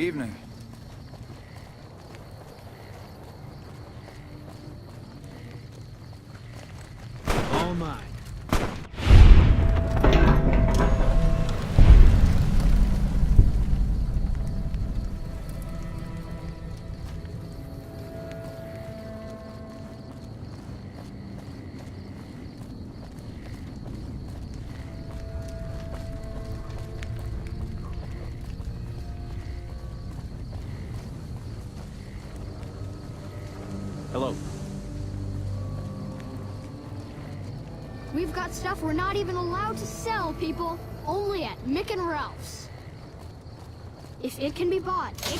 Evening. All mine. Hello. We've got stuff we're not even allowed to sell, people. Only at Mick and Ralph's. If it can be bought, it...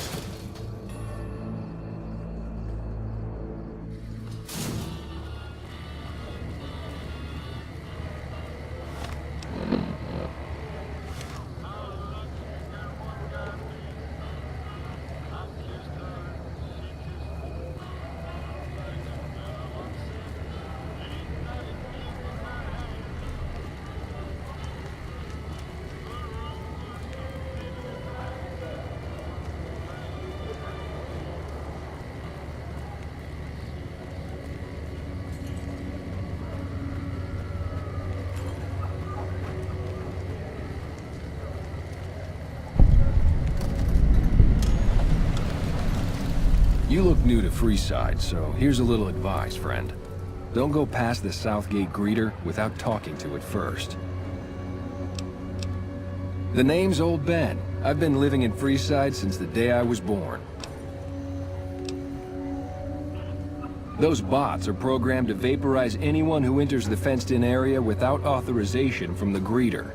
You look new to Freeside, so here's a little advice, friend. Don't go past the Southgate greeter without talking to it first. The name's Old Ben. I've been living in Freeside since the day I was born. Those bots are programmed to vaporize anyone who enters the fenced-in area without authorization from the greeter.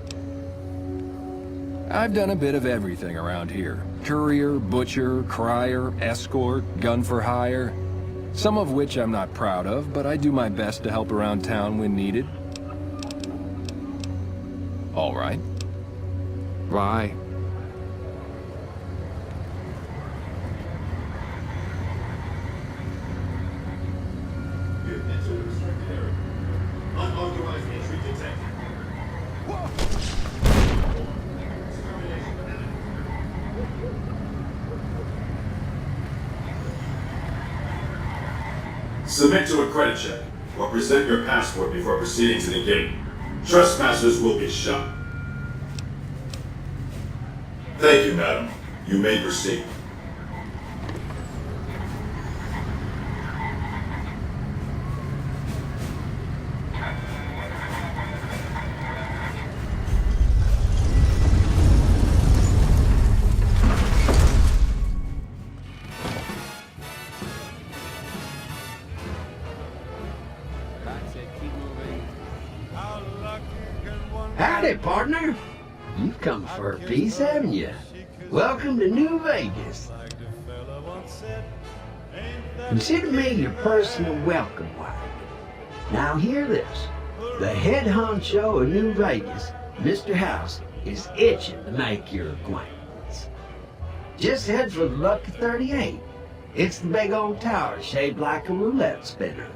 I've done a bit of everything around here. Courier, butcher, crier, escort, gun for hire. Some of which I'm not proud of, but I do my best to help around town when needed. All right. Bye. Unauthorized entry detected. Submit to a credit check, or present your passport before proceeding to the gate. Trespassers will be shot. Thank you, madam. You may proceed. Howdy, partner. You've come for a piece, haven't you? Welcome to New Vegas. Consider me your personal welcome wagon. Now hear this. The head honcho of New Vegas, Mr. House, is itching to make your acquaintance. Just head for the Lucky 38. It's the big old tower shaped like a roulette spinner.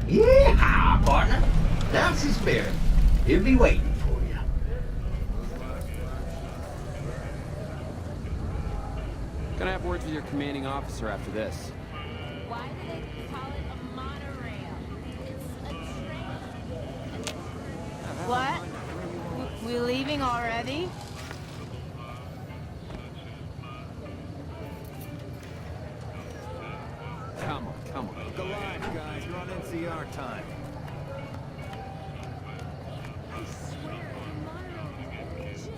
Yeah, partner. That's the spirit. He'll be waiting for you. Gonna have words with your commanding officer after this. Why do they call it a monorail? It's a train. What? We leaving already? Come on. Look alive, guys. You're on NCR time. I swear, a monorail. Just...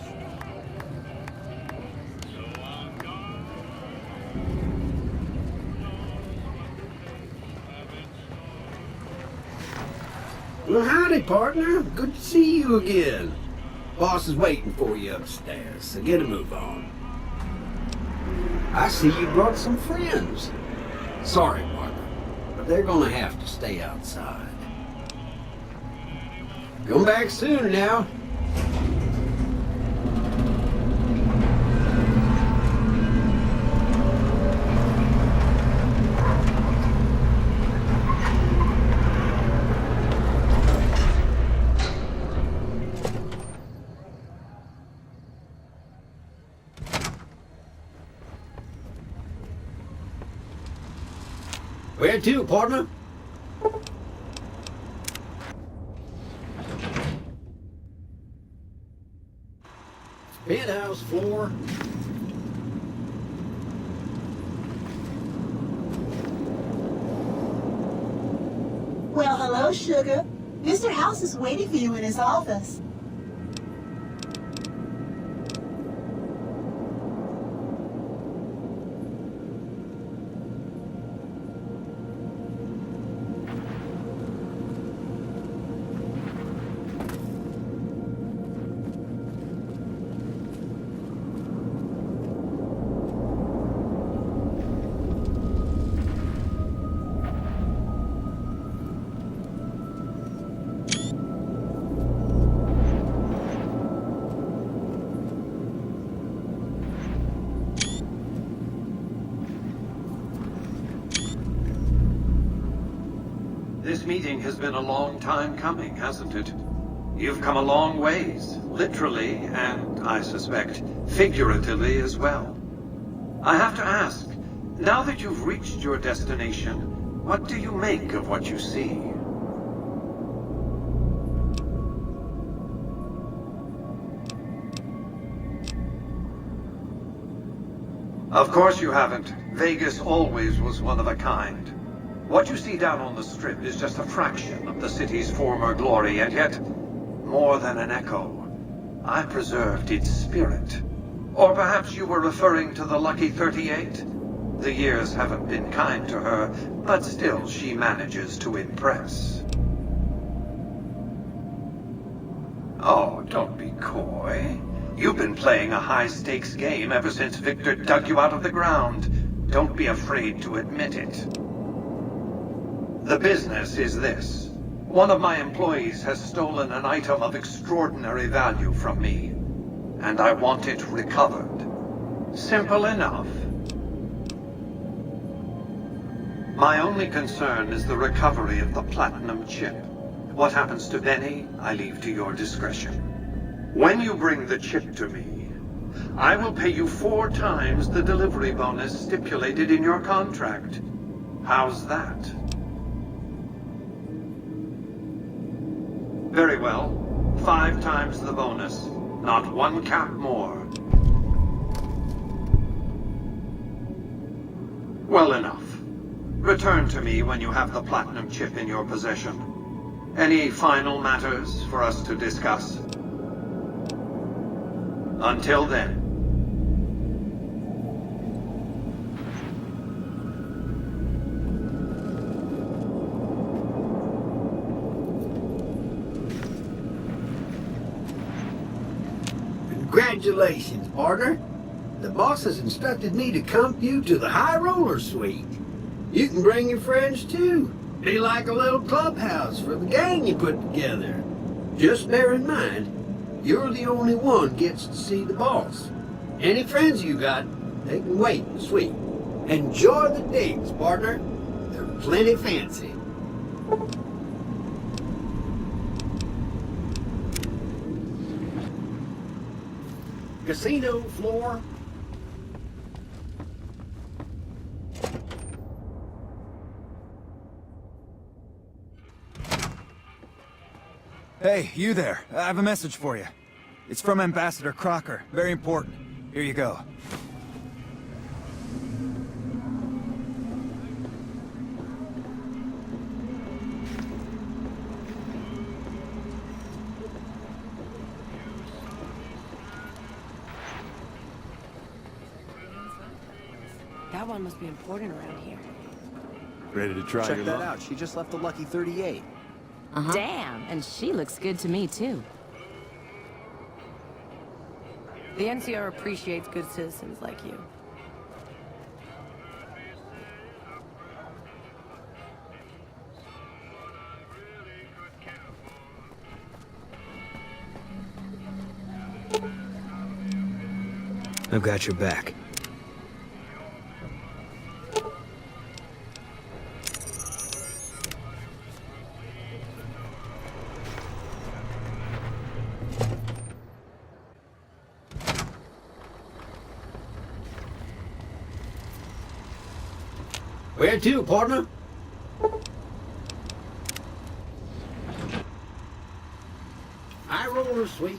Well, howdy, partner. Good to see you again. Boss is waiting for you upstairs, so get a move on. I see you brought some friends. Sorry, partner, but they're gonna have to stay outside. Come back soon now. Where to, partner? Penthouse floor. Well, hello, sugar. Mr. House is waiting for you in his office. This meeting has been a long time coming, hasn't it? You've come a long ways, literally, and, I suspect, figuratively as well. I have to ask, now that you've reached your destination, what do you make of what you see? Of course you haven't. Vegas always was one of a kind. What you see down on the Strip is just a fraction of the city's former glory, and yet, more than an echo. I preserved its spirit. Or perhaps you were referring to the Lucky 38? The years haven't been kind to her, but still she manages to impress. Oh, don't be coy. You've been playing a high-stakes game ever since Victor dug you out of the ground. Don't be afraid to admit it. The business is this. One of my employees has stolen an item of extraordinary value from me, and I want it recovered. Simple enough. My only concern is the recovery of the platinum chip. What happens to Benny, I leave to your discretion. When you bring the chip to me, I will pay you 4 times the delivery bonus stipulated in your contract. How's that? Very well. 5 times the bonus. Not 1 cap more. Well enough. Return to me when you have the platinum chip in your possession. Any final matters for us to discuss? Until then. Congratulations, partner. The boss has instructed me to comp you to the High Roller Suite. You can bring your friends too. Be like a little clubhouse for the gang you put together. Just bear in mind, you're the only one gets to see the boss. Any friends you got, they can wait in the suite. Enjoy the digs, partner. They're plenty fancy. Casino floor. Hey, you there. I have a message for you. It's from Ambassador Crocker. Very important. Here you go. That one must be important around here. Ready to try Check your that luck? out. She just left the Lucky 38. Damn, and she looks good to me, too. The NCR appreciates good citizens like you. I've got your back. Where to, partner? high roller, sweet.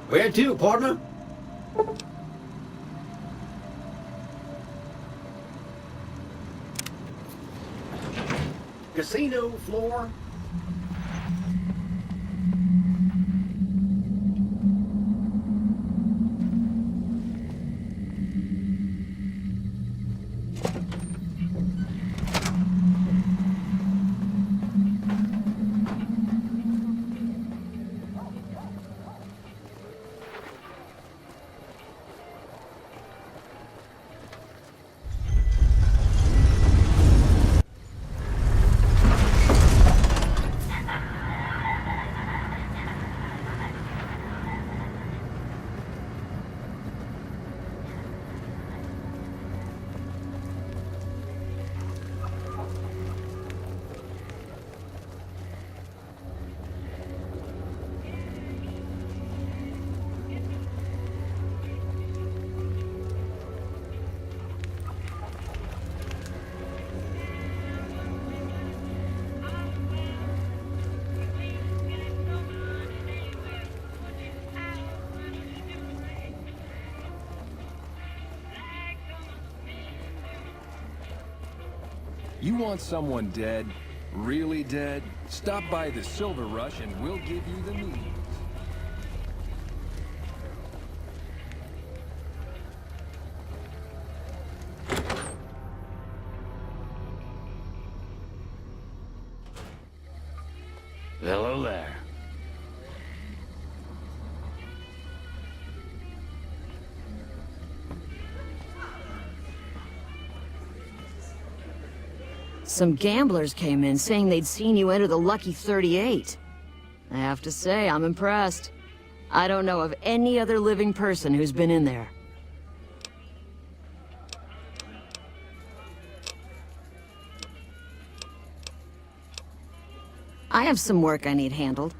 Where to, partner? Casino floor. You want someone dead? Really dead? Stop by the Silver Rush and we'll give you the means. Hello there. Some gamblers came in saying they'd seen you enter the Lucky 38. I have to say, I'm impressed. I don't know of any other living person who's been in there. I have some work I need handled.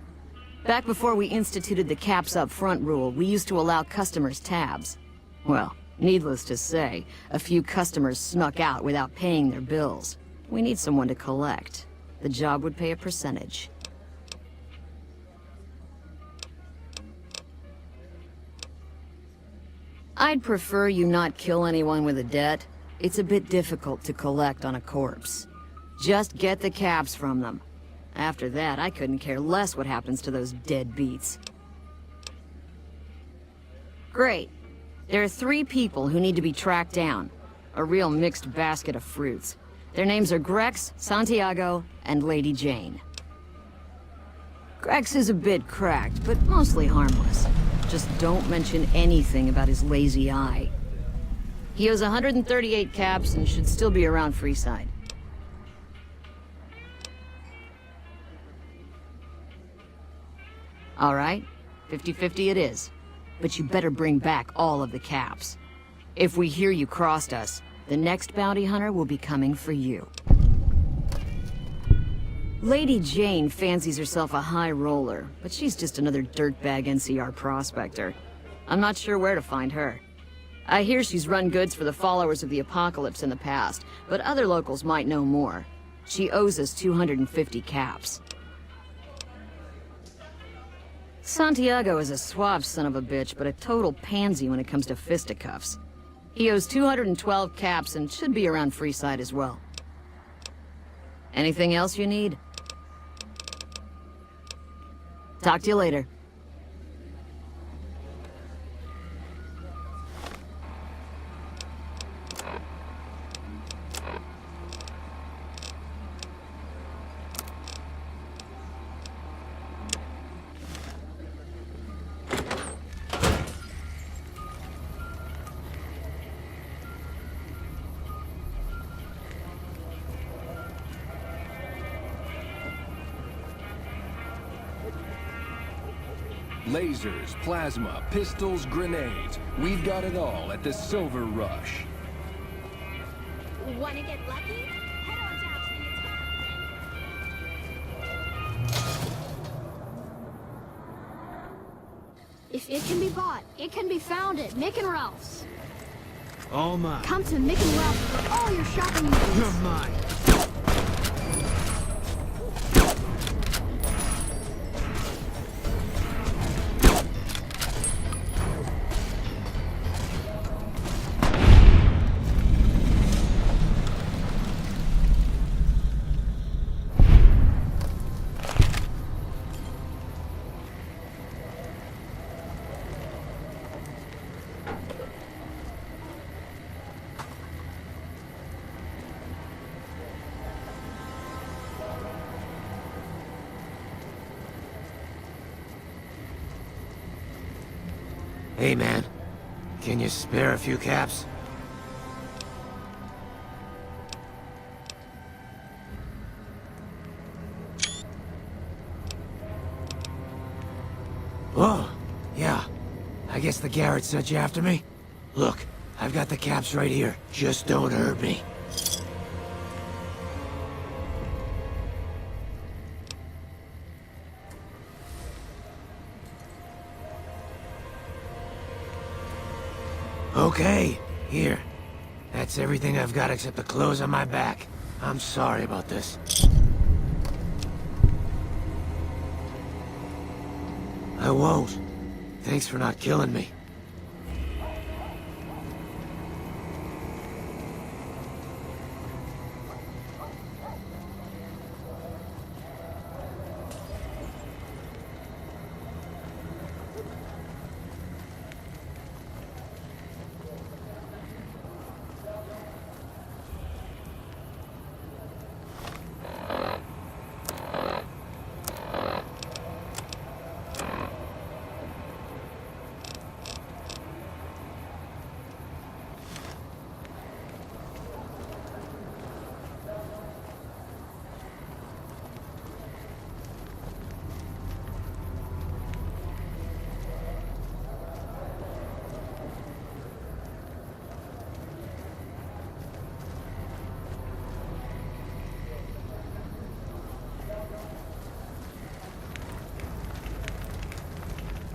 Back before we instituted the caps up front rule, we used to allow customers tabs. Well, needless to say, a few customers snuck out without paying their bills. We need someone to collect. The job would pay a percentage. I'd prefer you not kill anyone with a debt. It's a bit difficult to collect on a corpse. Just get the caps from them. After that, I couldn't care less what happens to those deadbeats. Great. There are 3 people who need to be tracked down. A real mixed basket of fruits. Their names are Grex, Santiago, and Lady Jane. Grex is a bit cracked, but mostly harmless. Just don't mention anything about his lazy eye. He owes 138 caps and should still be around Freeside. All right, 50-50 it is. But you better bring back all of the caps. If we hear you crossed us, the next bounty hunter will be coming for you. Lady Jane fancies herself a high roller, but she's just another dirtbag NCR prospector. I'm not sure where to find her. I hear she's run goods for the followers of the apocalypse in the past, but other locals might know more. She owes us 250 caps. Santiago is a suave son of a bitch, but a total pansy when it comes to fisticuffs. He owes 212 caps and should be around Freeside as well. Anything else you need? Talk to you later. Lasers, plasma, pistols, grenades. We've got it all at the Silver Rush. Wanna get lucky? Head on down to the If it can be bought, it can be found at Mick and Ralph's. All mine. Come to Mick and Ralph's for all your shopping needs. You're mine. Hey, man. Can you spare a few caps? Oh, yeah. I guess the Garrett sent you after me? Look, I've got the caps right here. Just don't hurt me. Okay, here. That's everything I've got except the clothes on my back. I'm sorry about this. I won't. Thanks for not killing me.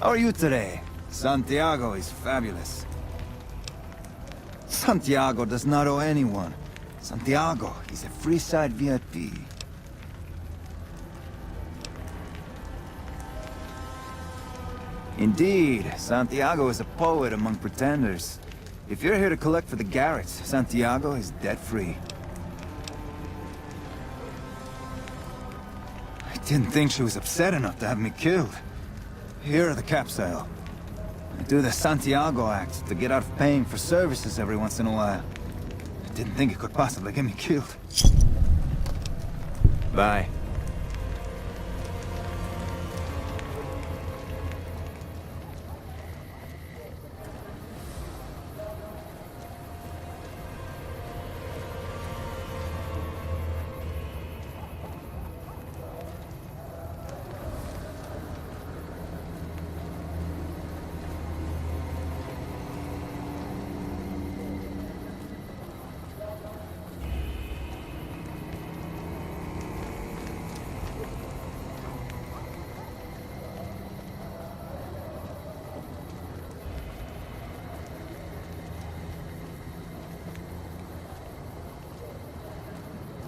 How are you today? Santiago is fabulous. Santiago does not owe anyone. Santiago is a free-side VIP. Indeed, Santiago is a poet among pretenders. If you're here to collect for the Garretts, Santiago is debt-free. I didn't think she was upset enough to have me killed. Here are the capsule. I do the Santiago act to get out of paying for services every once in a while. I didn't think it could possibly get me killed. Bye.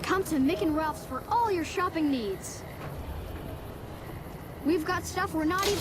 Come to Mick and Ralph's for all your shopping needs. We've got stuff we're not even...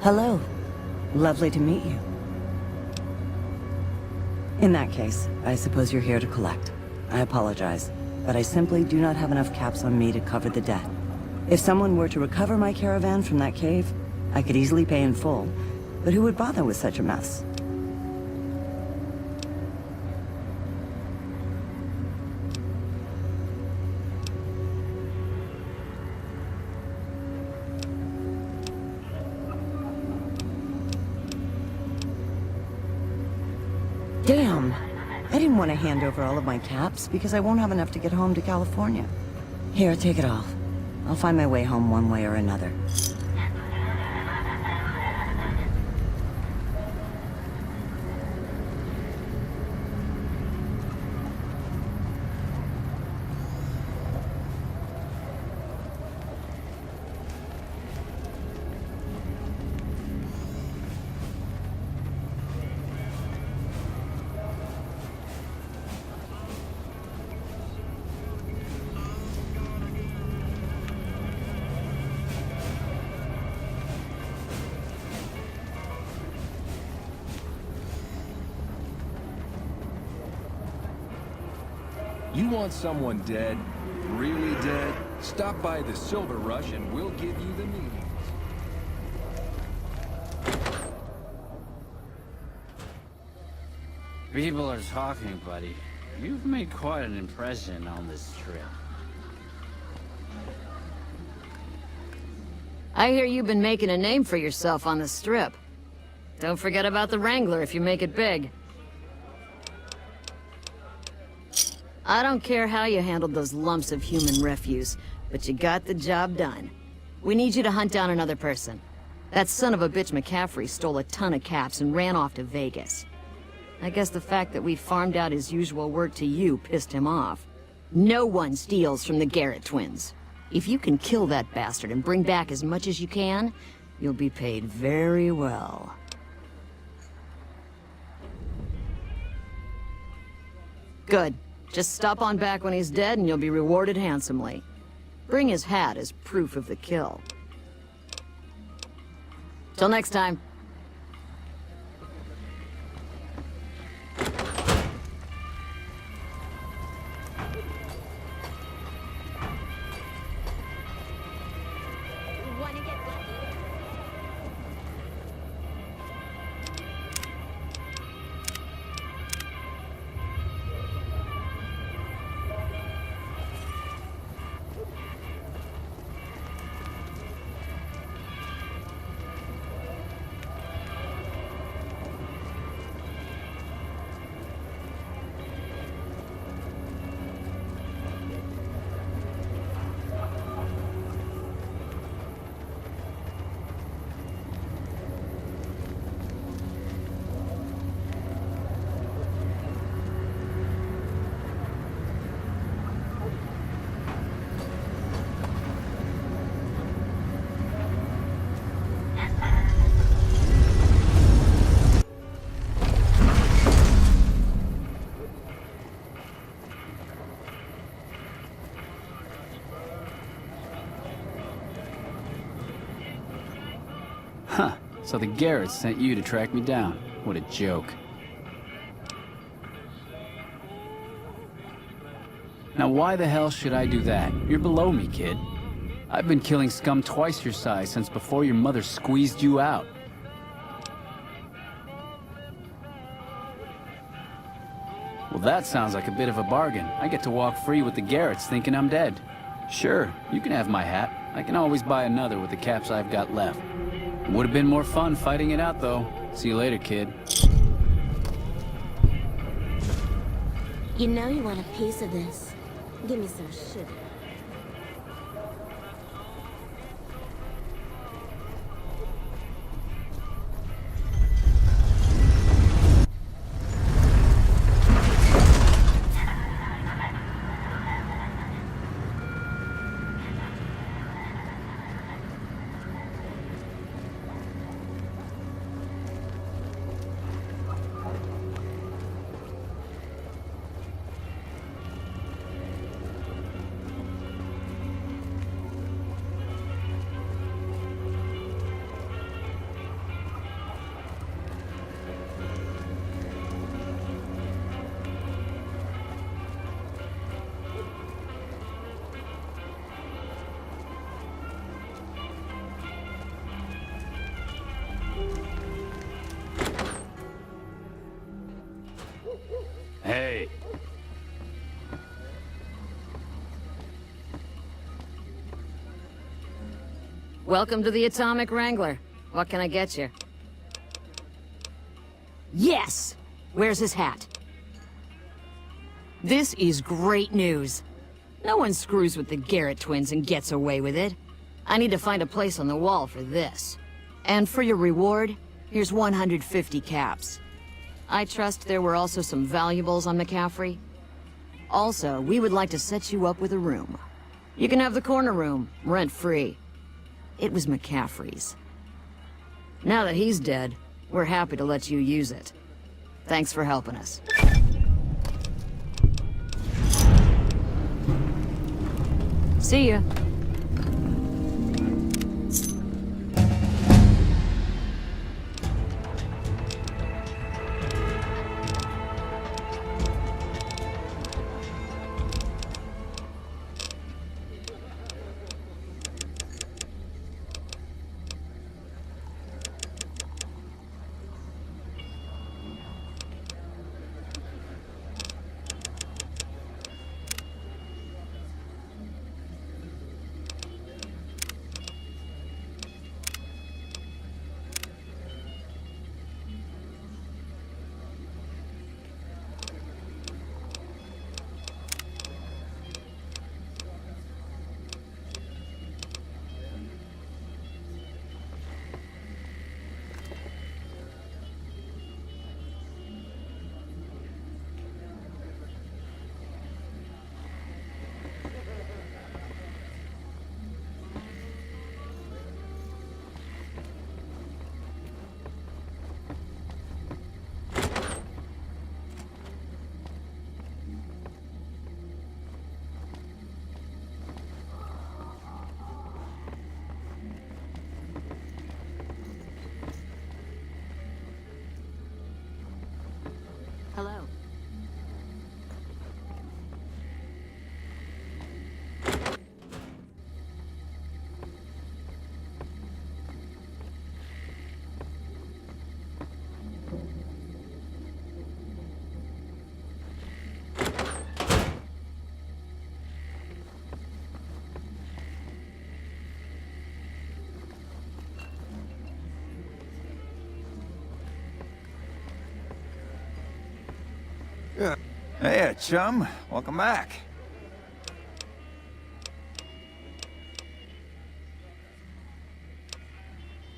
Hello. Lovely to meet you. In that case, I suppose you're here to collect. I apologize, but I simply do not have enough caps on me to cover the debt. If someone were to recover my caravan from that cave, I could easily pay in full, but who would bother with such a mess? Damn! I didn't want to hand over all of my caps because I won't have enough to get home to California. Here, take it all. I'll find my way home one way or another. You want someone dead? Really dead? Stop by the Silver Rush and we'll give you the meetings. People are talking, buddy. You've made quite an impression on this trip. I hear you've been making a name for yourself on the Strip. Don't forget about the Wrangler if you make it big. I don't care how you handled those lumps of human refuse, but you got the job done. We need you to hunt down another person. That son of a bitch McCaffrey stole a ton of caps and ran off to Vegas. I guess the fact that we farmed out his usual work to you pissed him off. No one steals from the Garrett twins. If you can kill that bastard and bring back as much as you can, you'll be paid very well. Good. Just stop on back when he's dead and you'll be rewarded handsomely. Bring his hat as proof of the kill. Till next time. So the Garretts sent you to track me down. What a joke. Now why the hell should I do that? You're below me, kid. I've been killing scum twice your size since before your mother squeezed you out. Well, that sounds like a bit of a bargain. I get to walk free with the Garretts thinking I'm dead. Sure, you can have my hat. I can always buy another with the caps I've got left. Would have been more fun fighting it out, though. See you later, kid. You know you want a piece of this. Give me some sugar. Hey. Welcome to the Atomic Wrangler. What can I get you? Yes! Where's his hat? This is great news. No one screws with the Garrett twins and gets away with it. I need to find a place on the wall for this. And for your reward, here's 150 caps. I trust there were also some valuables on McCaffrey. Also, we would like to set you up with a room. You can have the corner room, rent-free. It was McCaffrey's. Now that he's dead, we're happy to let you use it. Thanks for helping us. See ya. Hello. Hey, chum. Welcome back.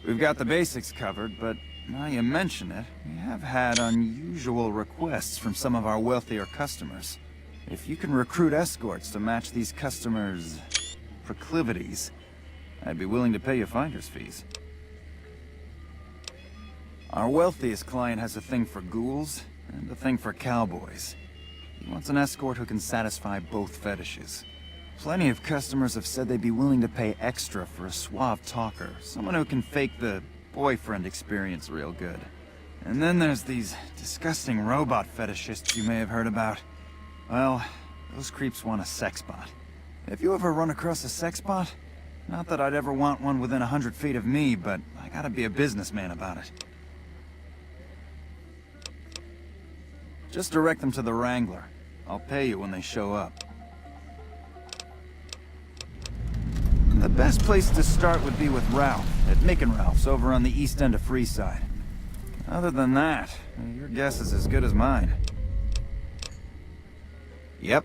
We've got the basics covered, but now you mention it, we have had unusual requests from some of our wealthier customers. If you can recruit escorts to match these customers' proclivities, I'd be willing to pay you finder's fees. Our wealthiest client has a thing for ghouls and a thing for cowboys. He wants an escort who can satisfy both fetishes. Plenty of customers have said they'd be willing to pay extra for a suave talker, someone who can fake the boyfriend experience real good. And then there's these disgusting robot fetishists you may have heard about. Well, those creeps want a sex bot. If you ever run across a sex bot, not that I'd ever want one within 100 feet of me, but I gotta be a businessman about it. Just direct them to the Wrangler. I'll pay you when they show up. The best place to start would be with Ralph, at Mick and Ralph's over on the east end of Freeside. Other than that, your guess is as good as mine. Yep.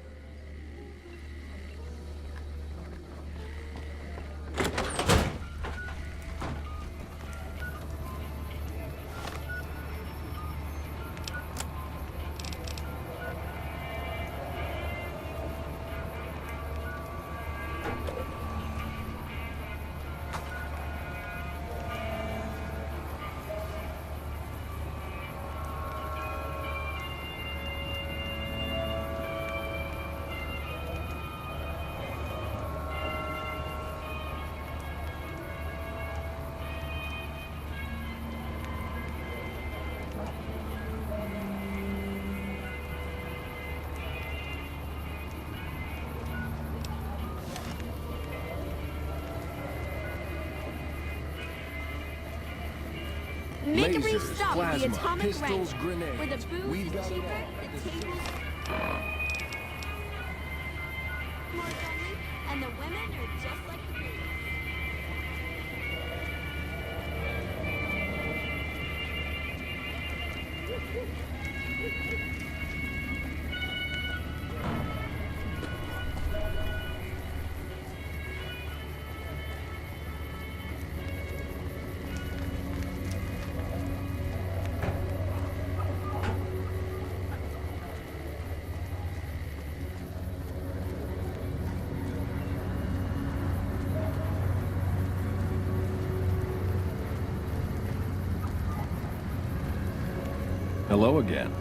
Make a brief Lasers, stop at the plasma, atomic pistols, range, grenades. where the booze We've is got cheaper, it all. the tables more friendly, and the women are just like the movies. Hello again.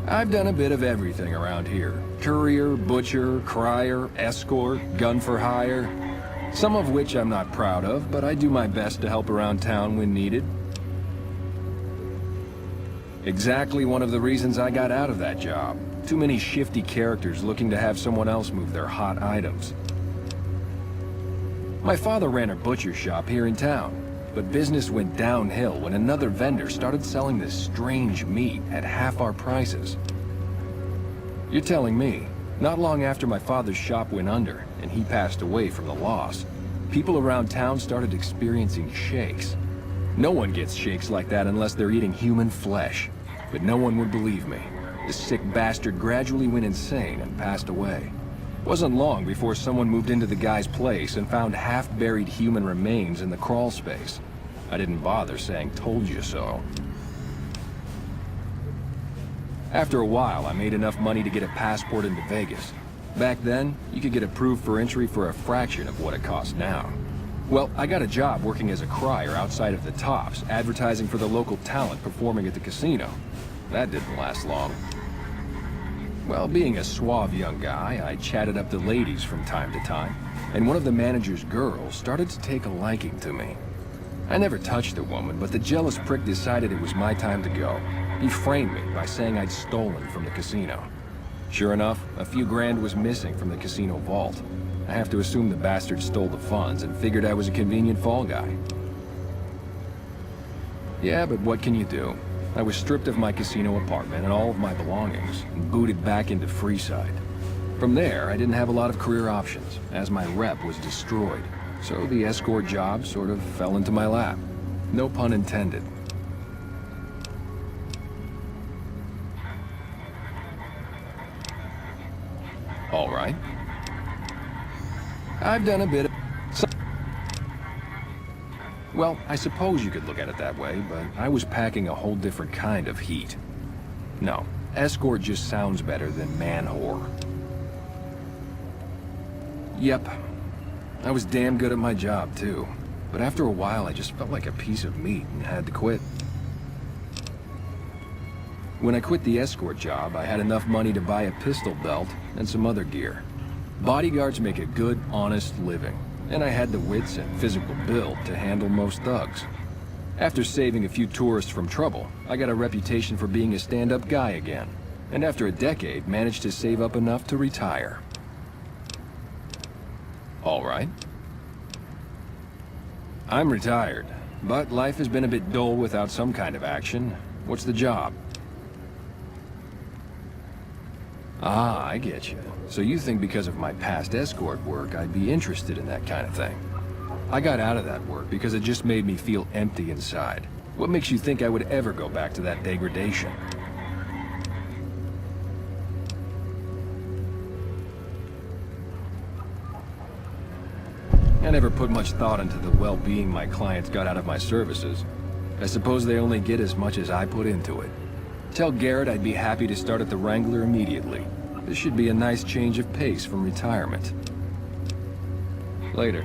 I've done a bit of everything around here. Courier, butcher, crier, escort, gun for hire. Some of which I'm not proud of, but I do my best to help around town when needed. Exactly one of the reasons I got out of that job. Too many shifty characters looking to have someone else move their hot items. My father ran a butcher shop here in town. But business went downhill when another vendor started selling this strange meat at half our prices. You're telling me, not long after my father's shop went under and he passed away from the loss, people around town started experiencing shakes. No one gets shakes like that unless they're eating human flesh. But no one would believe me. The sick bastard gradually went insane and passed away. Wasn't long before someone moved into the guy's place and found half-buried human remains in the crawl space. I didn't bother saying "told you so." After a while, I made enough money to get a passport into Vegas. Back then, you could get approved for entry for a fraction of what it costs now. Well, I got a job working as a crier outside of the Tops, advertising for the local talent performing at the casino. That didn't last long. Well, being a suave young guy, I chatted up the ladies from time to time, and one of the manager's girls started to take a liking to me. I never touched the woman, but the jealous prick decided it was my time to go. He framed me by saying I'd stolen from the casino. Sure enough, a few grand was missing from the casino vault. I have to assume the bastard stole the funds and figured I was a convenient fall guy. Yeah, but what can you do? I was stripped of my casino apartment and all of my belongings, and booted back into Freeside. From there, I didn't have a lot of career options, as my rep was destroyed, so the escort job sort of fell into my lap. No pun intended. All right. I've done a bit of... Well, I suppose you could look at it that way, but I was packing a whole different kind of heat. No, escort just sounds better than man-whore. Yep, I was damn good at my job, too. But after a while, I just felt like a piece of meat and had to quit. When I quit the escort job, I had enough money to buy a pistol belt and some other gear. Bodyguards make a good, honest living. and I had the wits and physical build to handle most thugs. After saving a few tourists from trouble, I got a reputation for being a stand-up guy again, and after a decade managed to save up enough to retire. All right. I'm retired, but life has been a bit dull without some kind of action. What's the job? Ah, I get you. So you think because of my past escort work, I'd be interested in that kind of thing. I got out of that work because it just made me feel empty inside. What makes you think I would ever go back to that degradation? I never put much thought into the well-being my clients got out of my services. I suppose they only get as much as I put into it. Tell Garrett I'd be happy to start at the Wrangler immediately. This should be a nice change of pace from retirement. Later.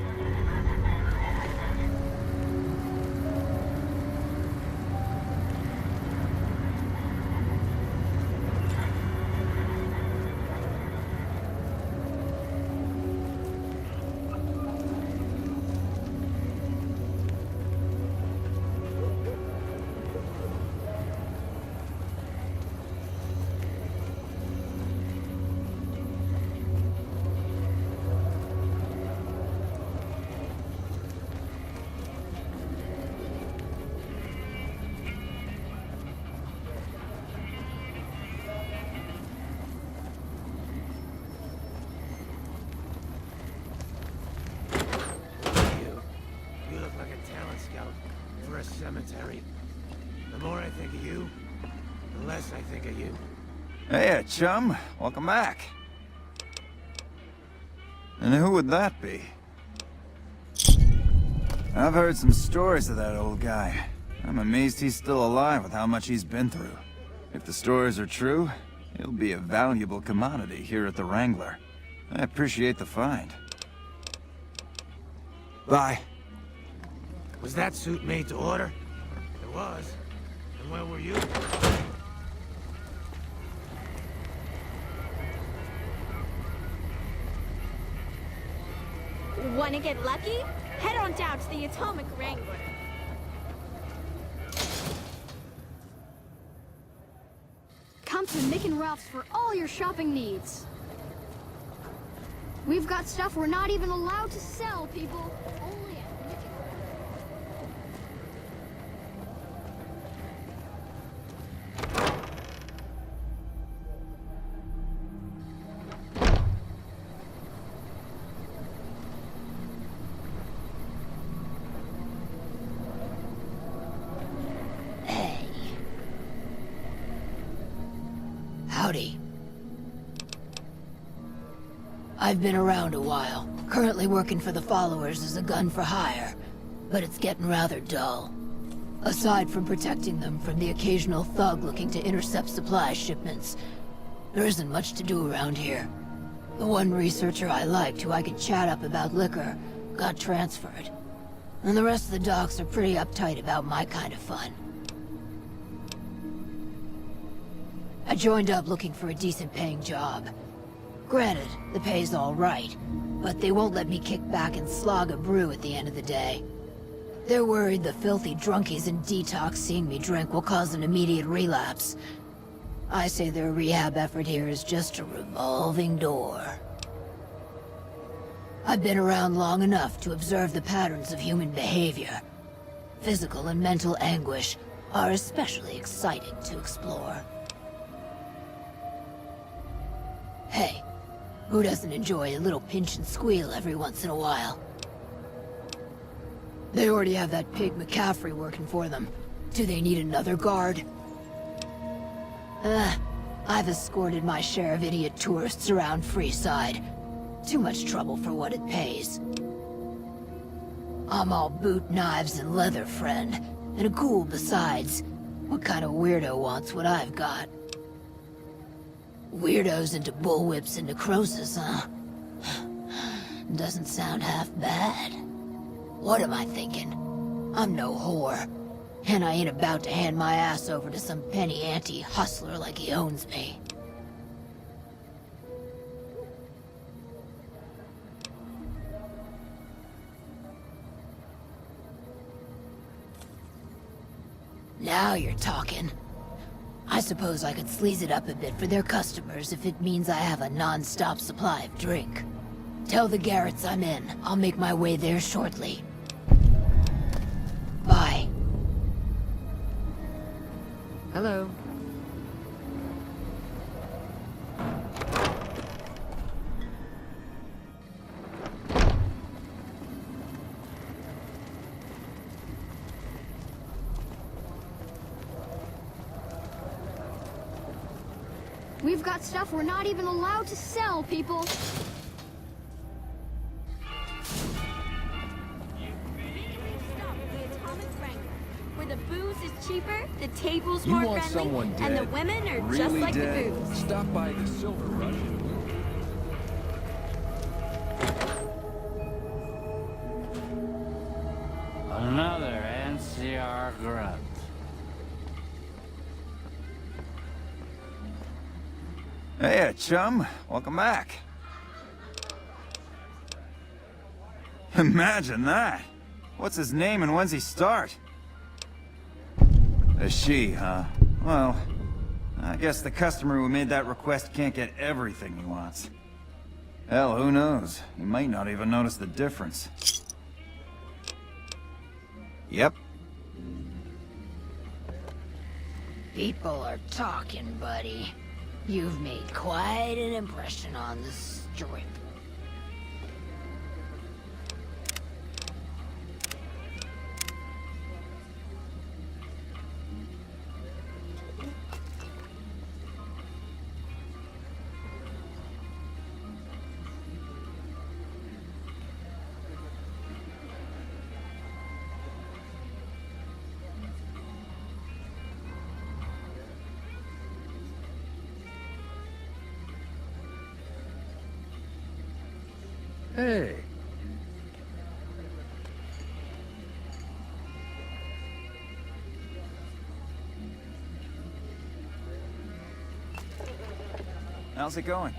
You look like a talent scout for a cemetery. The more I think of you, the less I think of you. Hey, chum. Welcome back. And who would that be? I've heard some stories of that old guy. I'm amazed he's still alive with how much he's been through. If the stories are true, he'll be a valuable commodity here at the Wrangler. I appreciate the find. Bye. Was that suit made to order? It was. And where were you? Wanna get lucky? Head on down to the Atomic Wrangler. Come to Mick and Ralph's for all your shopping needs. We've got stuff we're not even allowed to sell, people. Only at Mick and Howdy. I've been around a while, currently working for the Followers as a gun for hire, but it's getting rather dull. Aside from protecting them from the occasional thug looking to intercept supply shipments, there isn't much to do around here. The one researcher I liked who I could chat up about liquor got transferred, and the rest of the docs are pretty uptight about my kind of fun. I joined up looking for a decent-paying job. Granted, the pay's all right, but they won't let me kick back and slog a brew at the end of the day. They're worried the filthy drunkies in detox seeing me drink will cause an immediate relapse. I say their rehab effort here is just a revolving door. I've been around long enough to observe the patterns of human behavior. Physical and mental anguish are especially exciting to explore. Hey, who doesn't enjoy a little pinch and squeal every once in a while? They already have that pig McCaffrey working for them. Do they need another guard? I've escorted my share of idiot tourists around Freeside. Too much trouble for what it pays. I'm all boot, knives, and leather, friend. And a ghoul besides. What kind of weirdo wants what I've got? Weirdos into bullwhips and necrosis, huh? Doesn't sound half bad. What am I thinking? I'm no whore. And I ain't about to hand my ass over to some penny ante hustler like he owns me. Now you're talking. I suppose I could sleaze it up a bit for their customers if it means I have a non-stop supply of drink. Tell the Garretts I'm in. I'll make my way there shortly. Bye. Hello. We've got stuff we're not even allowed to sell, people. Where the booze is cheaper, the table's You more want friendly, someone and dead, the women are really just like dead? the booze. Stop by the Silver Rush. Another NCR grunt. Hey, chum. Welcome back. Imagine that. What's his name and when's he start? A she, huh? Well, I guess the customer who made that request can't get everything he wants. Hell, who knows? He might not even notice the difference. Yep. People are talking, buddy. You've made quite an impression on the strip. Hey. How's it going?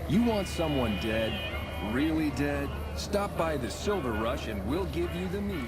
You want someone dead? Really dead? Stop by the Silver Rush and we'll give you the means.